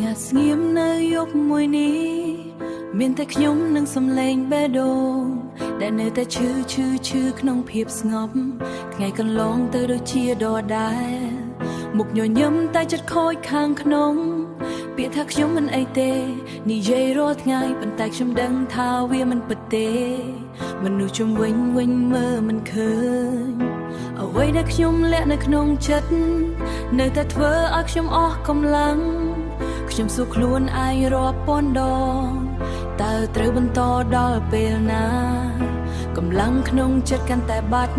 ងាត់ស្ងៀមនៅយប់មួយនេះមានតែខ្ញុំនឹងសំឡេងបេះដូងដែលនៅតែឈឺក្នុងភាពស្ងប់ថ្ងៃកន្លងទៅដូចជាដដែលមុខញញឹមតែចិត្តខូចខាងក្នុងពាក្យថាខ្ញុំមិនអីទេនិយាយរាល់ថ្ងៃប៉ុន្តែខ្ញុំដឹងថាវាមិនពិតទេមនុស្សជុំវិញមើលមិនឃើញអ្វីដែលខ្ញុំលាក់នៅក្នុងចិត្តនៅតែធ្វើឲ្យខ្ញុំអស់កម្លាំងខ្ញុំសួរខ្លួនឯងរាប់ពាន់ដងតើត្រូវបន្តដល់ពេលណាកម្លាំងក្នុងចិត្តកាន់តែបាត់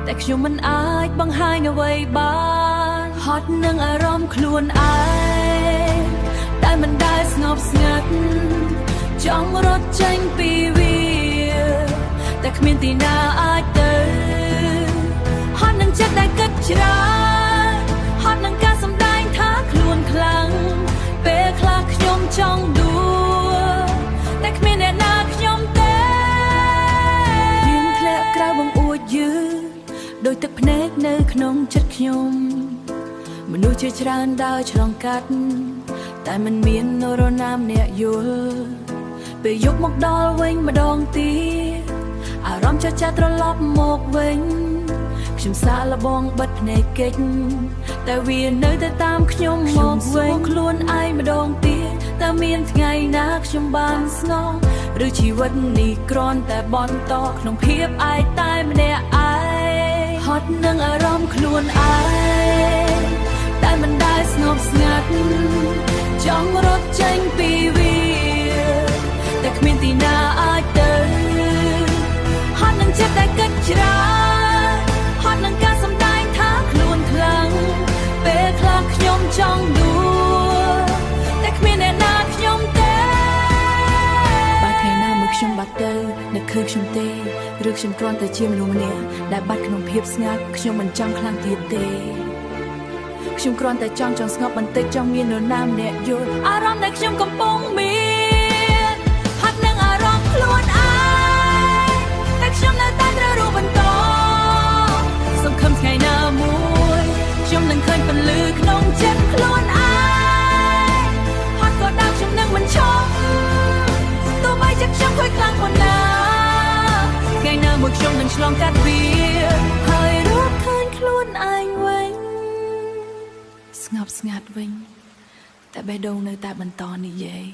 តែខ្ញុំមិនអាចបង្ហាញអ្វីបានហត់នឹងអារម្មណ៍ខ្លួនឯងតែមិនដែលស្ងប់ស្ងាត់ចង់រត់ចេញពីវាតែគ្មានទីណាអាចទៅហត់នឹងចិត្តដែលគិតច្រើនហត់នឹងការសម្ដែងថាខ្លួនខ្លាំងពេលខ្លះខ្ញុំចង់ដួលតែគ្មានអ្នកណាខ្ញុំទេរៀងធ្លាក់ក្រៅបង្អួចយឺដោយទឹកភ្នែកនៅក្នុងចិត្តខ្ញុំមនុស្សជាច្រើនដើរឆ្លងកាត់តែមិនមាននរណាម្នាក់យល់ពេលយកមកដល់វិញម្ដងទៀតអារម្មណ៍ចាស់ត្រឡប់មកវិញខ្ញុំសាកល្បងបិទភ្នែកគេចតែវានៅតែតាមខ្ញុំមកវិញខ្លួនឯងម្ដងទៀតតើមានថ្ងៃណាខ្ញុំបានស្ងប់ឬជីវិតនេះគ្រាន់តែបន្តក្នុងភាពឯកតែម្នាក់ឯងហត់នឹងអារម្មណ៍ខ្លួនឯងតែមិនដែលស្ងប់ស្ងាត់ចង់រត់ចេញពីវាតែគ្មានទីណាអាចទៅហត់នឹងចិត្តដែលគិតច្រើនហត់នឹងការសម្ដែងថាខ្លួនខ្លាំងពេលខ្លះខ្ញុំចង់ដួលតែគ្មានអ្នកណាខ្ញុំទេបើថ្ងៃណាមើលខ្ញុំបាត់ទៅនឹកឃើញខ្ញុំទេឬខ្ញុំគ្រាន់តែជាមនុស្សម្នាក់ដែលបាត់ក្នុងភាពស្ងាត់ខ្ញុំមិនចង់ខ្លាំងទៀតទេខ្ញុំគ្រាន់តែចង់ស្ងប់បន្តិចចង់មាននរណាម្នាក់យល់អារម្មណ៍ដែលខ្ញុំកំពុងមានហត់នឹងអារម្មណ៍ខ្លួនឯងតែខ្ញុំនៅតែត្រូវរស់បន្តសង្ឃឹមថ្ងៃណាមួយខ្ញុំនឹងឃើញពន្លឺក្នុងចិត្តខ្លួនឯងហត់ក៏ដល់ខ្ញុំនឹងមិនឈប់ទោះបីចិត្តខ្ញុំខូចខ្លាំងប៉ុណ្ណាថ្ងៃណាមួយខ្ញុំនឹងឆ្លងកាត់វាហើយរកឃើញខ្លួនឯងវិញស្ងប់ស្ងាត់វិញតែបេះដូងនៅតែបន្តនិយាយ